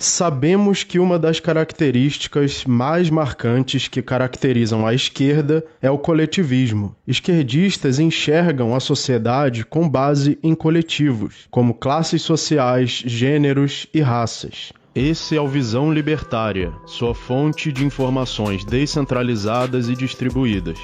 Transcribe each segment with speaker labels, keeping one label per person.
Speaker 1: Sabemos que uma das características mais marcantes que caracterizam a esquerda é o coletivismo. Esquerdistas enxergam a sociedade com base em coletivos, como classes sociais, gêneros e raças. Esse é o Visão Libertária, sua fonte de informações descentralizadas e distribuídas.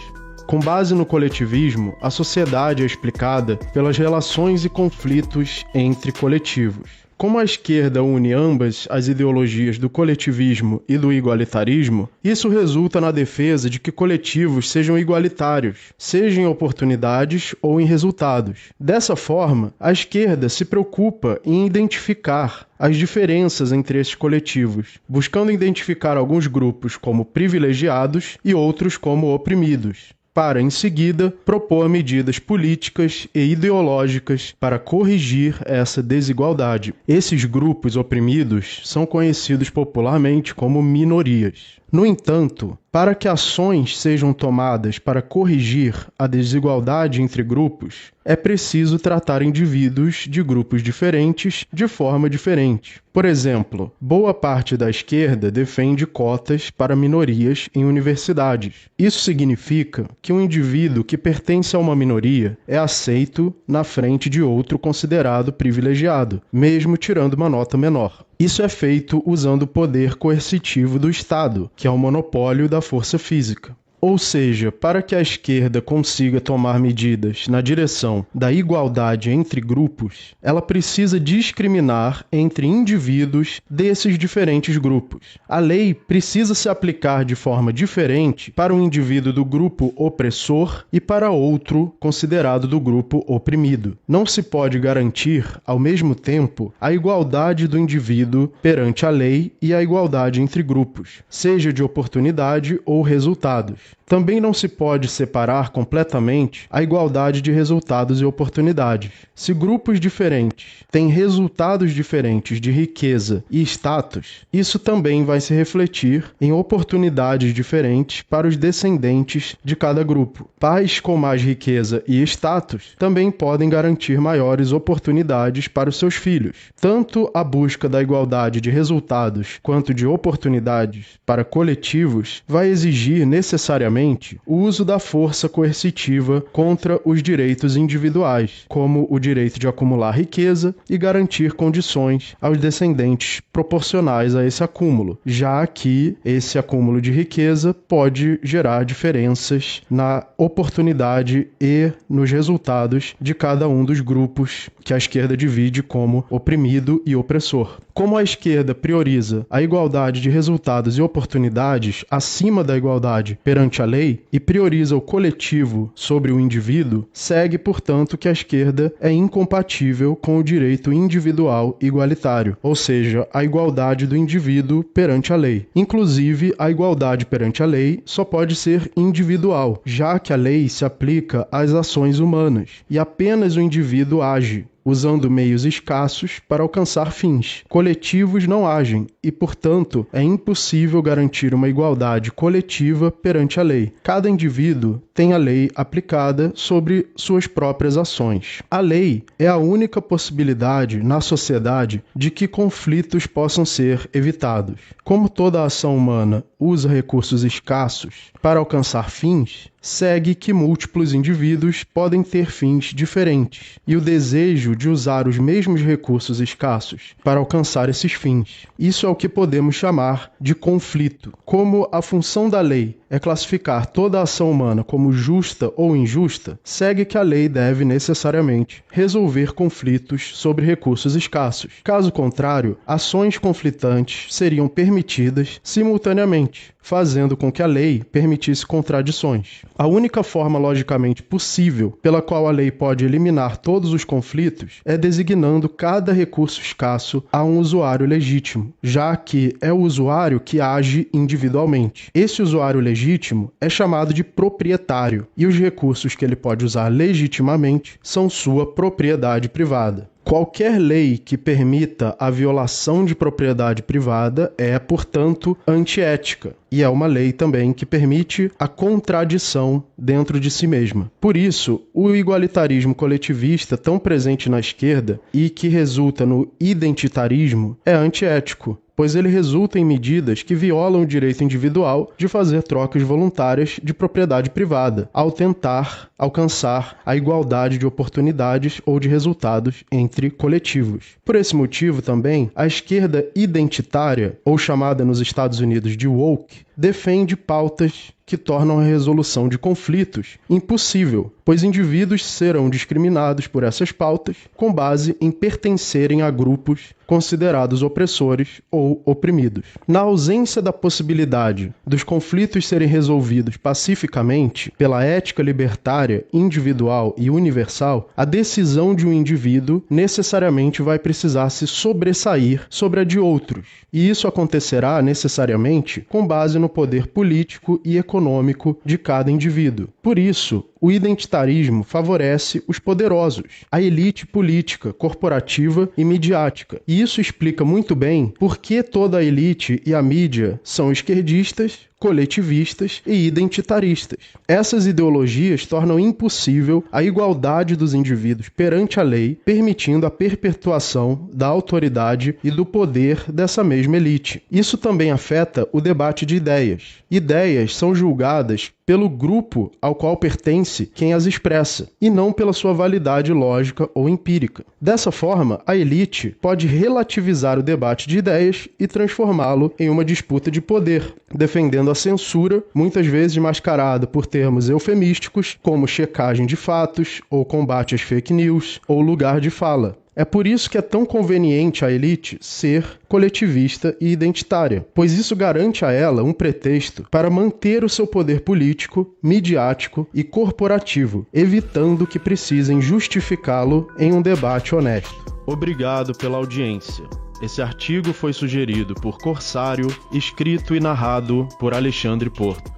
Speaker 1: Com base no coletivismo, a sociedade é explicada pelas relações e conflitos entre coletivos. Como a esquerda une ambas as ideologias do coletivismo e do igualitarismo, isso resulta na defesa de que coletivos sejam igualitários, seja em oportunidades ou em resultados. Dessa forma, a esquerda se preocupa em identificar as diferenças entre esses coletivos, buscando identificar alguns grupos como privilegiados e outros como oprimidos, para, em seguida, propor medidas políticas e ideológicas para corrigir essa desigualdade. Esses grupos oprimidos são conhecidos popularmente como minorias. No entanto, para que ações sejam tomadas para corrigir a desigualdade entre grupos, é preciso tratar indivíduos de grupos diferentes de forma diferente. Por exemplo, boa parte da esquerda defende cotas para minorias em universidades. Isso significa que um indivíduo que pertence a uma minoria é aceito na frente de outro considerado privilegiado, mesmo tirando uma nota menor. Isso é feito usando o poder coercitivo do Estado, que é o monopólio da força física. Ou seja, para que a esquerda consiga tomar medidas na direção da igualdade entre grupos, ela precisa discriminar entre indivíduos desses diferentes grupos. A lei precisa se aplicar de forma diferente para um indivíduo do grupo opressor e para outro considerado do grupo oprimido. Não se pode garantir, ao mesmo tempo, a igualdade do indivíduo perante a lei e a igualdade entre grupos, seja de oportunidade ou resultados. Também não se pode separar completamente a igualdade de resultados e oportunidades. Se grupos diferentes têm resultados diferentes de riqueza e status, isso também vai se refletir em oportunidades diferentes para os descendentes de cada grupo. Pais com mais riqueza e status também podem garantir maiores oportunidades para os seus filhos. Tanto a busca da igualdade de resultados quanto de oportunidades para coletivos vai exigir necessariamente o uso da força coercitiva contra os direitos individuais, como o direito de acumular riqueza e garantir condições aos descendentes proporcionais a esse acúmulo, já que esse acúmulo de riqueza pode gerar diferenças na oportunidade e nos resultados de cada um dos grupos que a esquerda divide como oprimido e opressor. Como a esquerda prioriza a igualdade de resultados e oportunidades acima da igualdade perante a lei e prioriza o coletivo sobre o indivíduo, segue, portanto, que a esquerda é incompatível com o direito individual igualitário, ou seja, a igualdade do indivíduo perante a lei. Inclusive, a igualdade perante a lei só pode ser individual, já que a lei se aplica às ações humanas e apenas o indivíduo age, usando meios escassos para alcançar fins. Coletivos não agem e, portanto, é impossível garantir uma igualdade coletiva perante a lei. Cada indivíduo tem a lei aplicada sobre suas próprias ações. A lei é a única possibilidade na sociedade de que conflitos possam ser evitados. Como toda ação humana usa recursos escassos para alcançar fins, segue que múltiplos indivíduos podem ter fins diferentes, e o desejo de usar os mesmos recursos escassos para alcançar esses fins. Isso é o que podemos chamar de conflito. Como a função da lei é classificar toda a ação humana como justa ou injusta, segue que a lei deve necessariamente resolver conflitos sobre recursos escassos. Caso contrário, ações conflitantes seriam permitidas simultaneamente, fazendo com que a lei permitisse contradições. A única forma logicamente possível pela qual a lei pode eliminar todos os conflitos é designando cada recurso escasso a um usuário legítimo, já que é o usuário que age individualmente. Esse usuário legítimo é chamado de proprietário, e os recursos que ele pode usar legitimamente são sua propriedade privada. Qualquer lei que permita a violação de propriedade privada é, portanto, antiética. E é uma lei também que permite a contradição dentro de si mesma. Por isso, o igualitarismo coletivista, tão presente na esquerda e que resulta no identitarismo, é antiético, pois ele resulta em medidas que violam o direito individual de fazer trocas voluntárias de propriedade privada, ao tentar alcançar a igualdade de oportunidades ou de resultados entre coletivos. Por esse motivo também, a esquerda identitária, ou chamada nos Estados Unidos de woke, defende pautas que tornam a resolução de conflitos impossível, pois indivíduos serão discriminados por essas pautas com base em pertencerem a grupos considerados opressores ou oprimidos. Na ausência da possibilidade dos conflitos serem resolvidos pacificamente pela ética libertária, individual e universal, a decisão de um indivíduo necessariamente vai precisar se sobressair sobre a de outros, e isso acontecerá necessariamente com base no poder político e econômico de cada indivíduo. Por isso, o identitarismo favorece os poderosos, a elite política, corporativa e midiática. E isso explica muito bem por que toda a elite e a mídia são esquerdistas, coletivistas e identitaristas. Essas ideologias tornam impossível a igualdade dos indivíduos perante a lei, permitindo a perpetuação da autoridade e do poder dessa mesma elite. Isso também afeta o debate de ideias. Ideias são julgadas pelo grupo ao qual pertence quem as expressa, e não pela sua validade lógica ou empírica. Dessa forma, a elite pode relativizar o debate de ideias e transformá-lo em uma disputa de poder, defendendo a censura, muitas vezes mascarada por termos eufemísticos, como checagem de fatos, ou combate às fake news, ou lugar de fala. É por isso que é tão conveniente à elite ser coletivista e identitária, pois isso garante a ela um pretexto para manter o seu poder político, midiático e corporativo, evitando que precisem justificá-lo em um debate honesto. Obrigado pela audiência. Esse artigo foi sugerido por Corsário, escrito e narrado por Alexandre Porto.